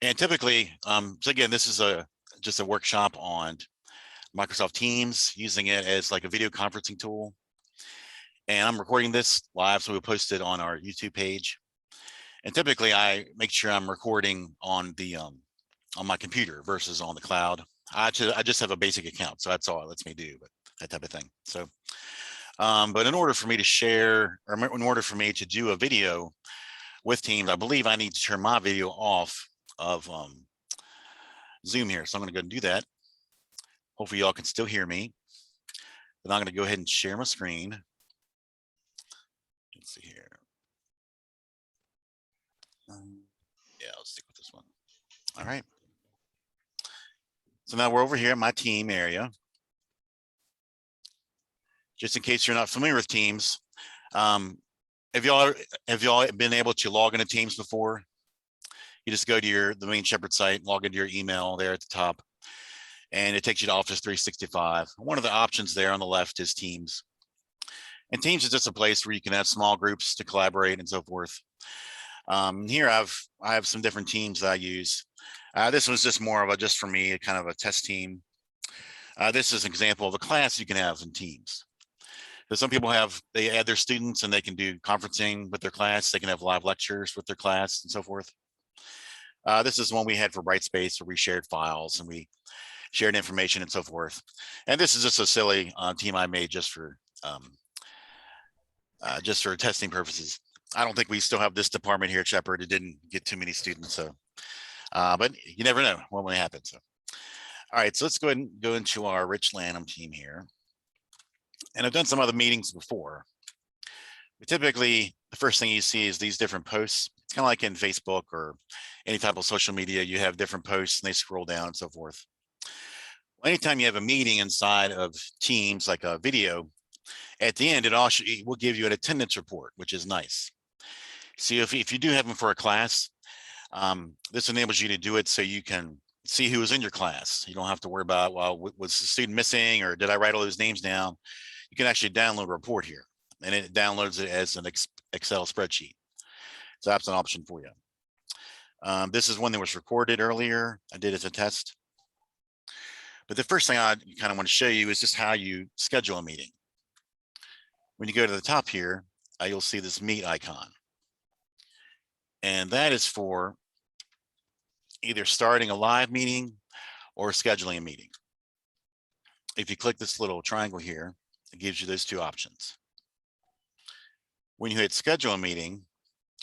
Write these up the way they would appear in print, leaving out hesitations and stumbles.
And typically, so again, this is just a workshop on Microsoft Teams, using it as like a video conferencing tool. And I'm recording this live, so we'll post it on our YouTube page. And typically I make sure I'm recording on my computer versus on the cloud. I just have a basic account, so that's all it lets me do, but that type of thing. So, but in order for me to share, or in order for me to do a video with Teams, I believe I need to turn my video off of Zoom here. So I'm going to go and do that. Hopefully y'all can still hear me. Then I'm going to go ahead and share my screen. Let's see here. Yeah, I'll stick with this one. All right. So now we're over here in my team area. Just in case you're not familiar with Teams, have y'all been able to log into Teams before? You just go to the main Shepherd site, log into your email there at the top, and it takes you to Office 365. One of the options there on the left is Teams. And Teams is just a place where you can have small groups to collaborate and so forth. Here I have some different teams that I use. This was just more of a, just for me, kind of a test team. This is an example of a class you can have in Teams. So some people they add their students and they can do conferencing with their class. They can have live lectures with their class and so forth. This is one we had for Brightspace, where we shared files and we shared information and so forth. And this is just a silly team I made just for testing purposes. I don't think we still have this department here at Shepherd. It didn't get too many students, so but you never know what may happen. So, all right, so let's go ahead and go into our Rich Lanham team here. And I've done some other meetings before. But typically, the first thing you see is these different posts. It's kind of like in Facebook or any type of social media. You have different posts and they scroll down and so forth. Well, anytime you have a meeting inside of Teams, like a video, at the end, it will give you an attendance report, which is nice. See, if you do have them for a class, this enables you to do it so you can see who was in your class. You don't have to worry about, well, was the student missing or did I write all those names down? You can actually download a report here, and it downloads it as an Excel spreadsheet. So that's an option for you. This is one that was recorded earlier. I did as a test. But the first thing I kind of want to show you is just how you schedule a meeting. When you go to the top here, you'll see this meet icon. And that is for either starting a live meeting or scheduling a meeting. If you click this little triangle here, it gives you those two options. When you hit schedule a meeting,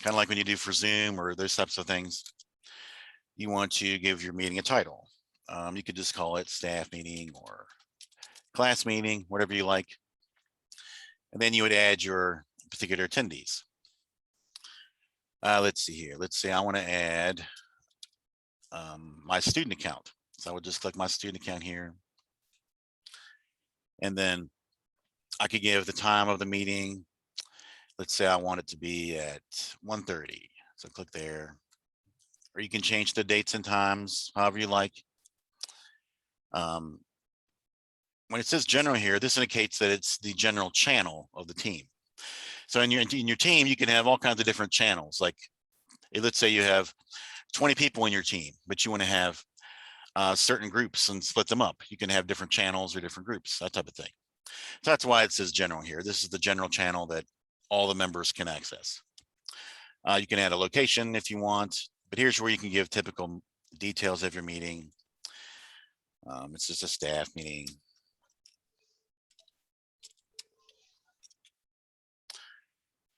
kind of like when you do for Zoom or those types of things, you want to give your meeting a title. You could just call it staff meeting or class meeting, whatever you like. And then you would add your particular attendees. Let's see here. Let's say I want to add my student account. So I would just click my student account here. And then I could give the time of the meeting. Let's say I want it to be at 1:30. So click there. Or you can change the dates and times, however you like. When it says general here, this indicates that it's the general channel of the team. So in your team, you can have all kinds of different channels. Like, let's say you have 20 people in your team, but you want to have certain groups and split them up. You can have different channels or different groups, that type of thing. So that's why it says general here. This is the general channel that all the members can access. You can add a location if you want, but here's where you can give typical details of your meeting. It's just a staff meeting.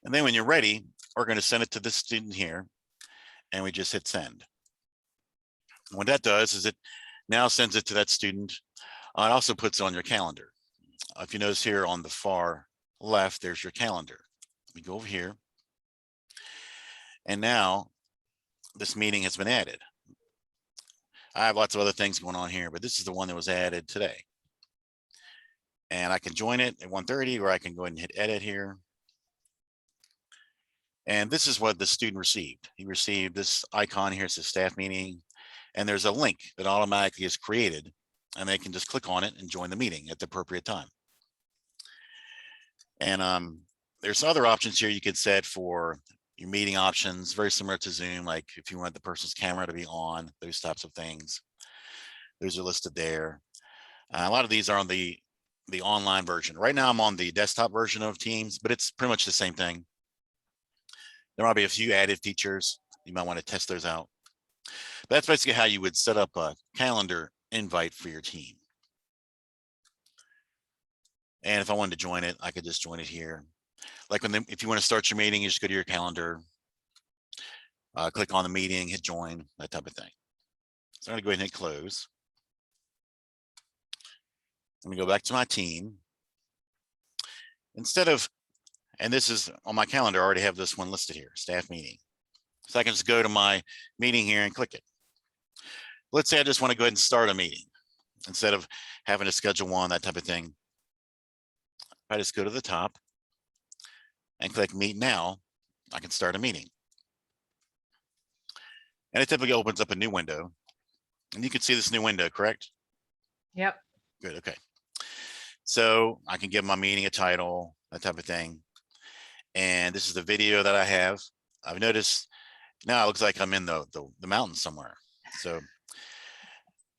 And then when you're ready, we're going to send it to this student here, and we just hit send. What that does is it now sends it to that student. It also puts it on your calendar. If you notice here on the far left, there's your calendar. We go over here, and now this meeting has been added. I have lots of other things going on here, but this is the one that was added today. And I can join it at 1:30, or I can go ahead and hit edit here. And this is what the student received. He received this icon here. It says staff meeting, and there's a link that automatically is created, and they can just click on it and join the meeting at the appropriate time. And there's other options here you could set for, your meeting options, very similar to Zoom, like if you want the person's camera to be on, those types of things. Those are listed there. A lot of these are on the online version. Right now I'm on the desktop version of Teams, but it's pretty much the same thing. There might be a few added features. You might want to test those out. But that's basically how you would set up a calendar invite for your team. And if I wanted to join it, I could just join it here. Like if you want to start your meeting, you just go to your calendar, click on the meeting, hit join, that type of thing. So I'm going to go ahead and hit close. Let me go back to my team. Instead of, and this is on my calendar, I already have this one listed here, staff meeting. So I can just go to my meeting here and click it. Let's say I just want to go ahead and start a meeting instead of having to schedule one, that type of thing. If I just go to the top and click meet now, I can start a meeting. And it typically opens up a new window. And you can see this new window, correct? Yep. Good, okay. So I can give my meeting a title, that type of thing. And this is the video that I have. I've noticed now it looks like I'm in the mountains somewhere. So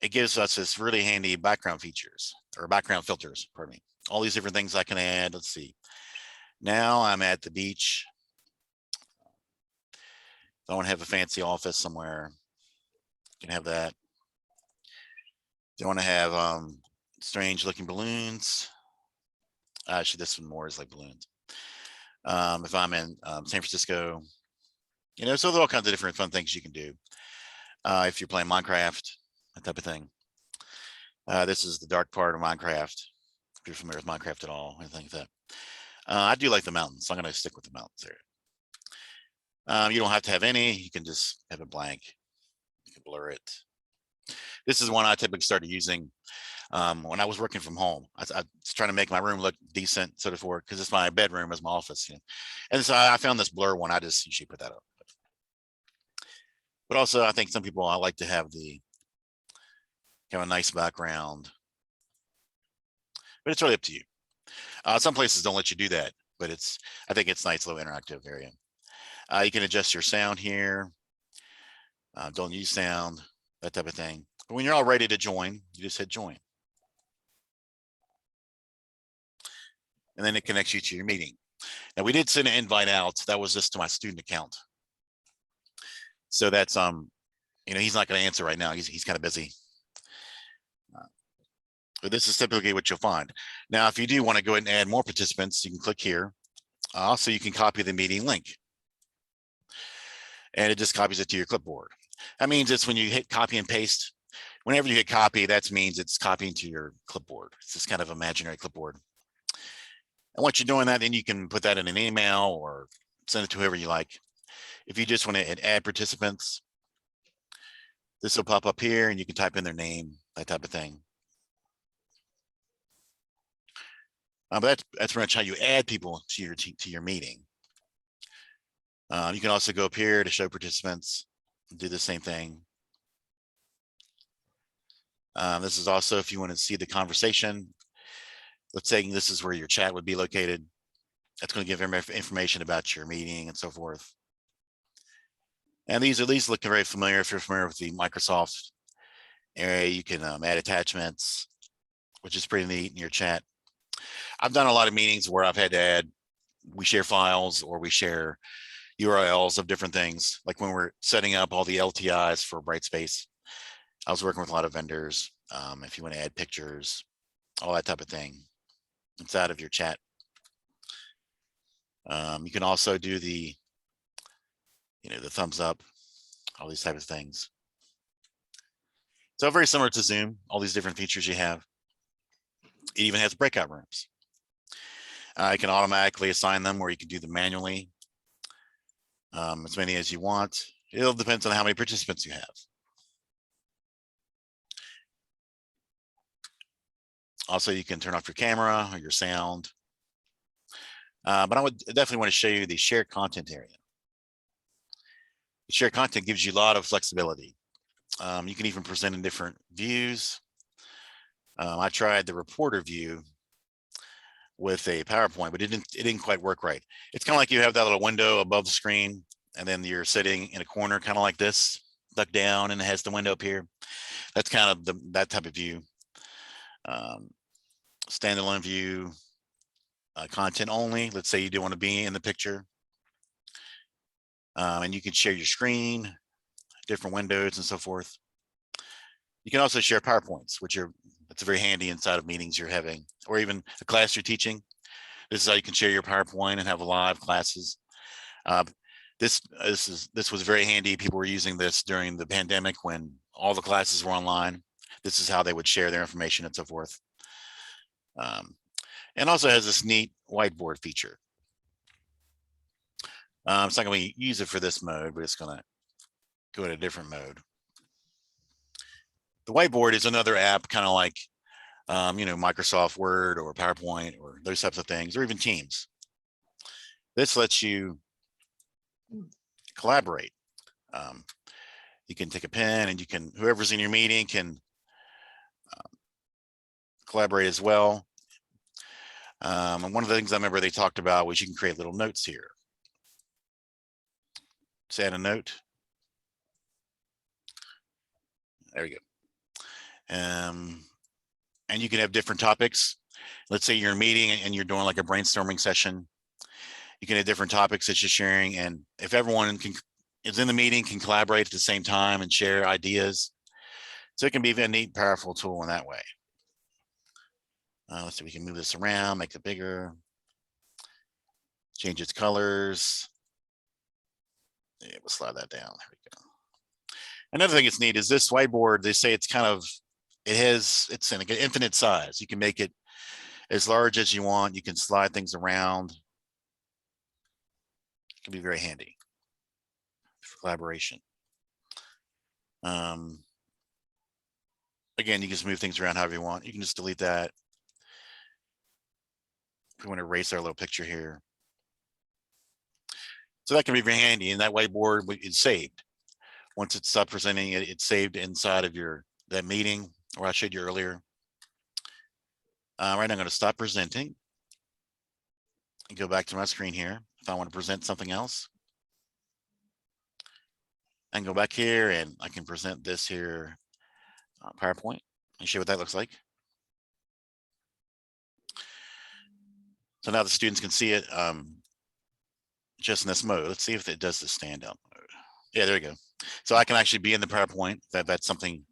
it gives us this really handy background features or background filters, pardon me. All these different things I can add. Let's see. Now I'm at the beach. If I want to have a fancy office somewhere, you can have that. If you want to have strange looking balloons, actually this one more is like balloons. If I'm in San Francisco, you know, so there are all kinds of different fun things you can do. If you're playing Minecraft, that type of thing. This is the dark part of Minecraft. If you're familiar with Minecraft at all, anything like that. I do like the mountains, so I'm going to stick with the mountains area. You don't have to have any. You can just have it blank. You can blur it. This is one I typically started using when I was working from home. I was trying to make my room look decent, sort of forth, because it's my bedroom as my office. You know? And so I found this blur one. I just usually put that up. But also, I think some people, I like to have the kind of a nice background. But it's really up to you. Some places don't let you do that, but I think it's nice, little interactive area. You can adjust your sound here. Don't use sound, that type of thing. But when you're all ready to join, you just hit join. And then it connects you to your meeting. Now we did send an invite out. That was just to my student account. So that's, you know, he's not going to answer right now. He's kind of busy. But this is typically what you'll find. Now, if you do want to go ahead and add more participants, you can click here. Also, you can copy the meeting link. And it just copies it to your clipboard. That means it's when you hit copy and paste, whenever you hit copy, that means it's copying to your clipboard. It's this kind of imaginary clipboard. And once you're doing that, then you can put that in an email or send it to whoever you like. If you just want to add participants, this will pop up here and you can type in their name, that type of thing. But that's pretty much how you add people to your meeting. You can also go up here to show participants, do the same thing. This is also if you want to see the conversation. Let's say this is where your chat would be located. That's going to give them information about your meeting and so forth. And these look very familiar. If you're familiar with the Microsoft area, you can add attachments, which is pretty neat in your chat. I've done a lot of meetings where I've had to add, we share files or we share URLs of different things. Like when we're setting up all the LTIs for Brightspace, I was working with a lot of vendors. If you want to add pictures, all that type of thing inside of your chat. You can also do the, you know, the thumbs up, all these types of things. So very similar to Zoom, all these different features you have. It even has breakout rooms. You can automatically assign them, or you can do them manually. As many as you want. It all depends on how many participants you have. Also, you can turn off your camera or your sound. But I would definitely want to show you the shared content area. The shared content gives you a lot of flexibility. You can even present in different views. I tried the reporter view. with a PowerPoint, but it didn't quite work right. It's kind of like you have that little window above the screen, and then you're sitting in a corner, kind of like this, duck down, and it has the window up here. That's kind of that type of view. Standalone view, content only. Let's say you do want to be in the picture, and you can share your screen, different windows, and so forth. You can also share PowerPoints, that's very handy inside of meetings you're having, or even a class you're teaching. This is how you can share your PowerPoint and have live classes. This was very handy. People were using this during the pandemic when all the classes were online. This is how they would share their information and so forth. And also has this neat whiteboard feature. It's not going to use it for this mode, but it's going to go in a different mode. The whiteboard is another app, kind of like, Microsoft Word or PowerPoint or those types of things, or even Teams. This lets you collaborate. You can take a pen and whoever's in your meeting can collaborate as well. And one of the things I remember they talked about was you can create little notes here. Just add a note. There we go. And you can have different topics. Let's say you're in a meeting and you're doing like a brainstorming session. You can have different topics that you're sharing. And if everyone is in the meeting, can collaborate at the same time and share ideas. So it can be a neat, powerful tool in that way. Let's see, we can move this around, make it bigger, change its colors. Yeah, we'll slide that down. There we go. Another thing that's neat is this whiteboard. They say it's it's in an infinite size. You can make it as large as you want. You can slide things around. It can be very handy for collaboration. Again, you can just move things around however you want. You can just delete that. If we want to erase our little picture here. So that can be very handy, and that whiteboard is saved. Once it's stopped presenting, it's saved inside of that meeting, where I showed you earlier. Right now I'm going to stop presenting and go back to my screen here. If I want to present something else, I can go back here and I can present this here PowerPoint and show what that looks like. So now the students can see it just in this mode. Let's see if it does the standout mode. Yeah, there we go. So I can actually be in the PowerPoint. That's something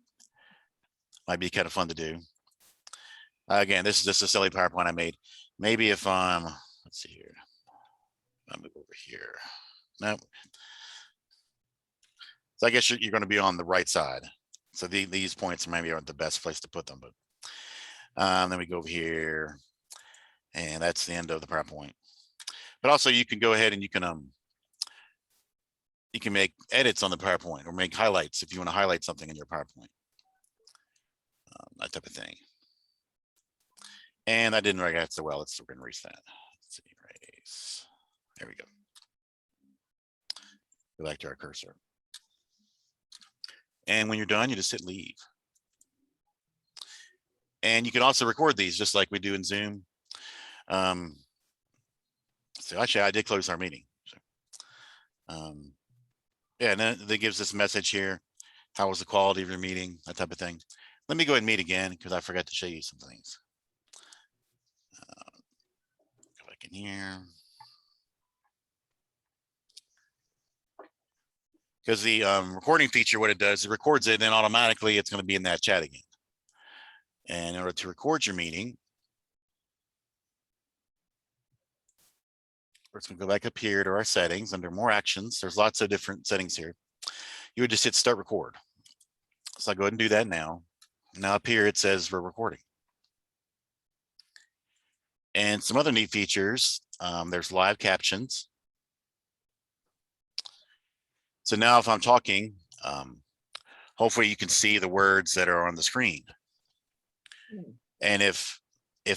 might be kind of fun to do. Again, this is just a silly PowerPoint I made. Maybe if let's see here. I'll move over here. No. So I guess you're going to be on the right side. So these points maybe aren't the best place to put them, but then we go over here, and that's the end of the PowerPoint. But also you can go ahead and you can make edits on the PowerPoint or make highlights if you want to highlight something in your PowerPoint. That type of thing. And that didn't work out so well. We're going to erase that. Let's see, erase. There we go. Go back to our cursor. And when you're done, you just hit leave. And you can also record these just like we do in Zoom. So actually, I did close our meeting. So, yeah, and then it gives this message here. How was the quality of your meeting? That type of thing. Let me go ahead and meet again because I forgot to show you some things. Go back in here. Because the recording feature, what it does, it records it, and then automatically it's going to be in that chat again. And in order to record your meeting, we're going to go back up here to our settings under more actions. There's lots of different settings here. You would just hit start record. So I'll go ahead and do that now. Now up here, it says we're recording. And some other neat features, there's live captions. So now if I'm talking, hopefully you can see the words that are on the screen. And if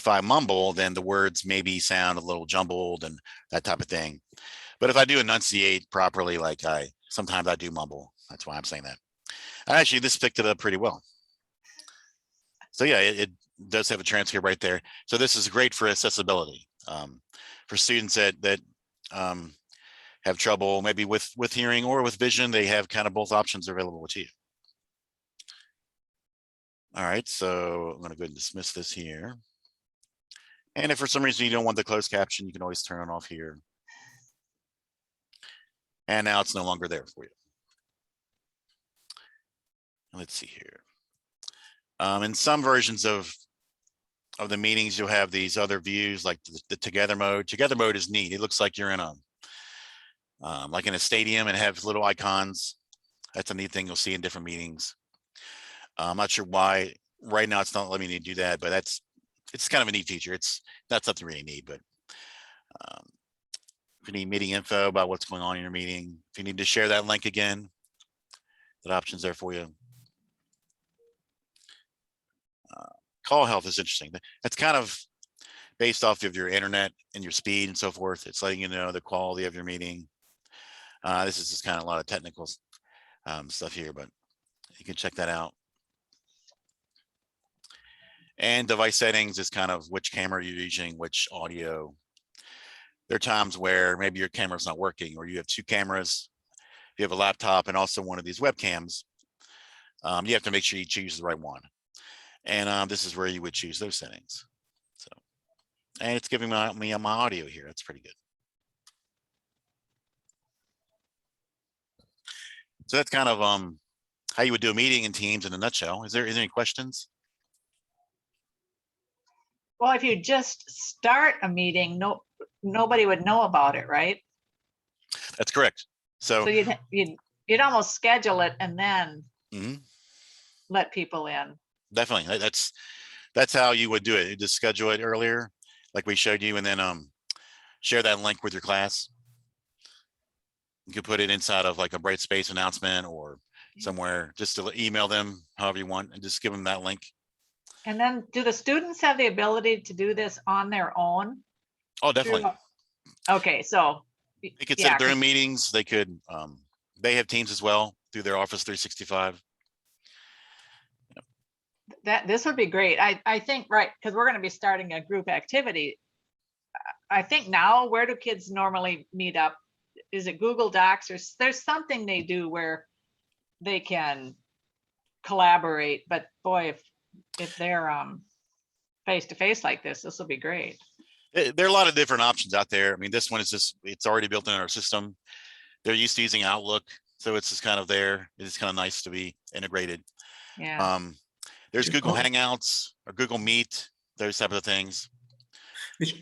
I mumble, then the words maybe sound a little jumbled and that type of thing. But if I do enunciate properly, like sometimes I do mumble. That's why I'm saying that. Actually, this picked it up pretty well. So yeah, does have a transcript right there. So this is great for accessibility, for students that have trouble maybe with hearing or with vision. They have kind of both options available to you. All right, so I'm going to go ahead and dismiss this here. And if for some reason you don't want the closed caption, you can always turn it off here. And now it's no longer there for you. Let's see here. In some versions of the meetings, you'll have these other views like the together mode. Together mode is neat. It looks like you're in a like in a stadium and have little icons. That's a neat thing you'll see in different meetings. I'm not sure why right now it's not letting me do that, but it's kind of a neat feature. It's not something really neat, but if you need meeting info about what's going on in your meeting, if you need to share that link again, that option's there for you. Call health is interesting. That's kind of based off of your internet and your speed and so forth. It's letting you know the quality of your meeting. This is just kind of a lot of technical stuff here, but you can check that out. And device settings is kind of which camera you're using, which audio. There are times where maybe your camera's not working, or you have two cameras, you have a laptop and also one of these webcams. You have to make sure you choose the right one. And this is where you would choose those settings. So, and it's giving me my audio here. That's pretty good. So that's kind of how you would do a meeting in Teams in a nutshell. Is there any questions? Well, if you just start a meeting, nobody would know about it, right? That's correct. So you'd almost schedule it and then let people in. Definitely. That's how you would do it. You just schedule it earlier, like we showed you, and then share that link with your class. You could put it inside of like a Brightspace announcement or somewhere, just to email them however you want, and just give them that link. And then do the students have the ability to do this on their own? Oh, definitely. Okay, so they could set up their own meetings. They could they have Teams as well through their Office 365. This would be great. I think, right, because we're going to be starting a group activity. I think now, where do kids normally meet up? Is it Google Docs, or there's something they do where they can collaborate? But boy, if they're face to face like this will be great. There are a lot of different options out there. I mean, this one is just, it's already built in our system. They're used to using Outlook, so it's just kind of there. It's kind of nice to be integrated. Yeah. There's Google Hangouts or Google Meet, those type of things. Yes.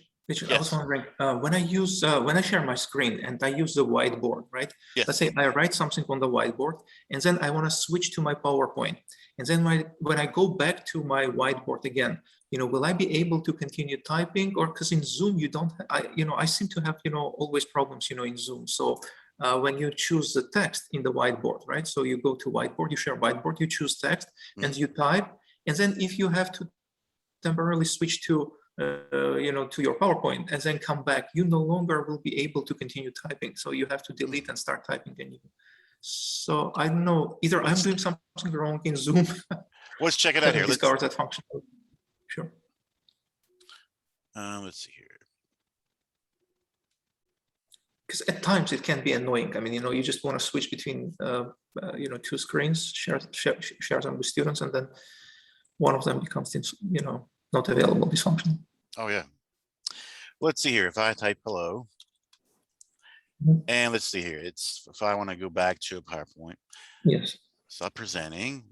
I was wondering, when I share my screen and I use the whiteboard, right? Yes. Let's say I write something on the whiteboard and then I want to switch to my PowerPoint. And then when I go back to my whiteboard again, will I be able to continue typing? Or because in Zoom, you don't, I seem to have, always problems, in Zoom. So when you choose the text in the whiteboard, right? So you go to whiteboard, you share whiteboard, you choose text and you type. And then if you have to temporarily switch to to your PowerPoint and then come back, you no longer will be able to continue typing. So you have to delete and start typing again. So I don't know, either I'm doing something wrong in Zoom. Let's check it out here. Let's discover that function. Sure. Let's see here. Because at times it can be annoying. I mean, you just want to switch between, two screens, share them with students, and then one of them becomes, not available, dysfunctional. Oh yeah. Let's see here. If I type hello, and let's see here. It's if I want to go back to a PowerPoint. Yes. Stop presenting,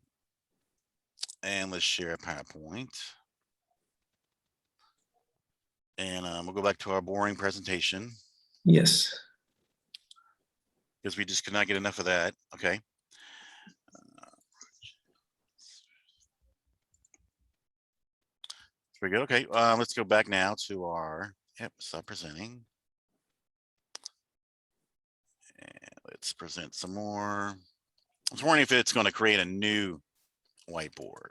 and let's share a PowerPoint. And we'll go back to our boring presentation. Yes. Because we just could not get enough of that. Okay. Very good. Okay, let's go back now to our, stop presenting. And let's present some more. I was wondering if it's going to create a new whiteboard.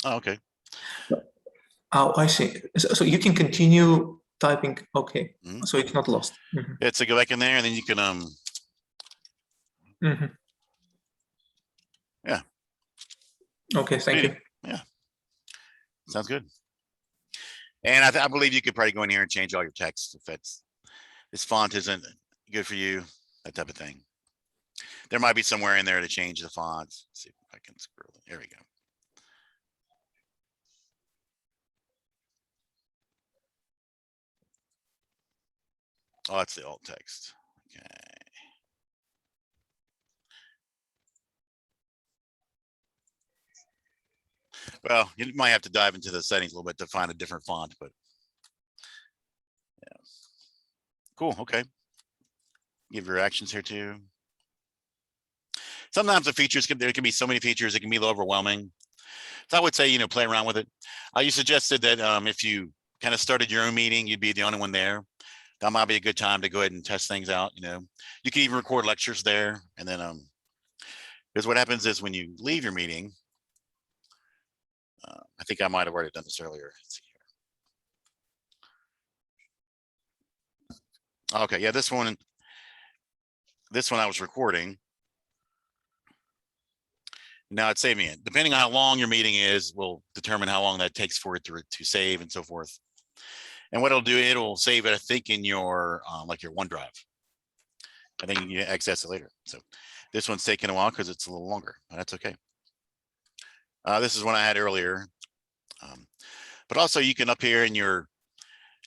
Oh, okay. Oh, I see. So you can continue typing. Okay. Mhm. So it's not lost. Mhm. Yeah, so go back in there and then you can, Mhm. Yeah. Okay, thank you. Yeah. Sounds good. And I believe you could probably go in here and change all your text if this font isn't good for you, that type of thing. There might be somewhere in there to change the fonts. Let's see if I can scroll. There we go. Oh, that's the alt text. Okay. Well, you might have to dive into the settings a little bit to find a different font, but yeah. Cool. Okay. Give your actions here too. Sometimes the features there can be so many features, it can be a little overwhelming. So I would say, play around with it. You suggested that if you kind of started your own meeting, you'd be the only one there. That might be a good time to go ahead and test things out. You can even record lectures there, and then because what happens is when you leave your meeting, I think I might have already done this earlier. Let's see here. Okay, yeah, this one I was recording. Now it's saving it. Depending on how long your meeting is, will determine how long that takes for it to save and so forth. And what it'll do, it'll save it, I think, in your like your OneDrive. And then you can access it later. So this one's taking a while because it's a little longer, but that's okay. This is one I had earlier. But also you can up here in your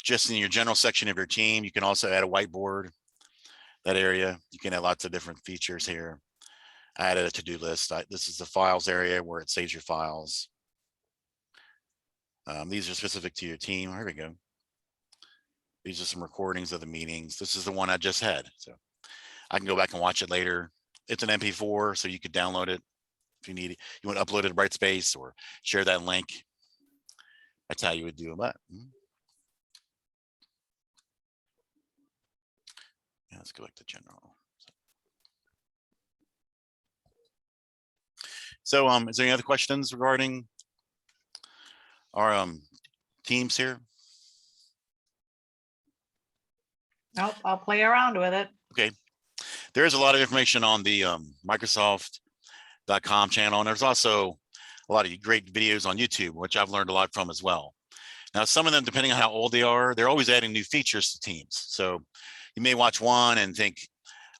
general section of your team, you can also add a whiteboard, that area. You can add lots of different features here. I added a to-do list. This is the files area where it saves your files. These are specific to your team. Here we go. These are some recordings of the meetings. This is the one I just had. So I can go back and watch it later. It's an MP4, so you could download it if you need it. You want to upload it to Brightspace or share that link. That's how you would do that. Yeah, let's go back to general. So is there any other questions regarding our teams here? Nope, I'll play around with it. Okay. There's a lot of information on the Microsoft.com channel, and there's also a lot of great videos on YouTube, which I've learned a lot from as well. Now, some of them, depending on how old they are, they're always adding new features to Teams. So you may watch one and think,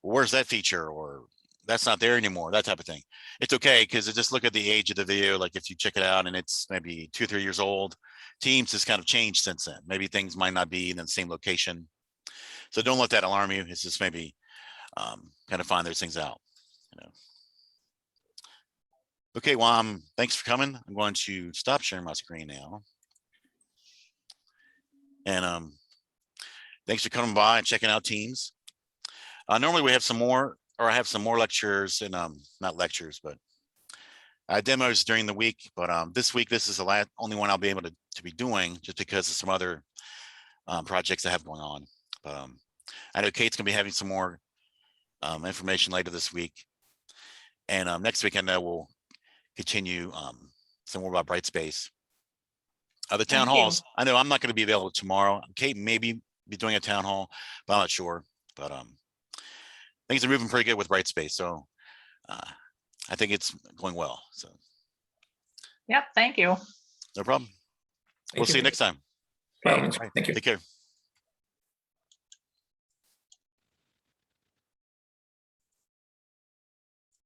well, where's that feature? Or that's not there anymore, that type of thing. It's okay, because just look at the age of the video. Like if you check it out and it's maybe 2 or 3 years old, Teams has kind of changed since then. Maybe things might not be in the same location. So don't let that alarm you. It's just maybe kind of find those things out. Okay, well, thanks for coming. I'm going to stop sharing my screen now. And thanks for coming by and checking out Teams. Normally we have some more, or I have some more lectures and not lectures, but demos during the week. But this week, this is the only one I'll be able to be doing, just because of some other projects I have going on. But I know Kate's gonna be having some more information later this week. And next week, I know we'll continue some more about Brightspace. The town halls, I know I'm not going to be available tomorrow. Kate may be doing a town hall, but I'm not sure. But things are moving pretty good with Brightspace, so I think it's going well. So Yep, thank you. no problem. We'll see you next time. Well, thank you. Take care.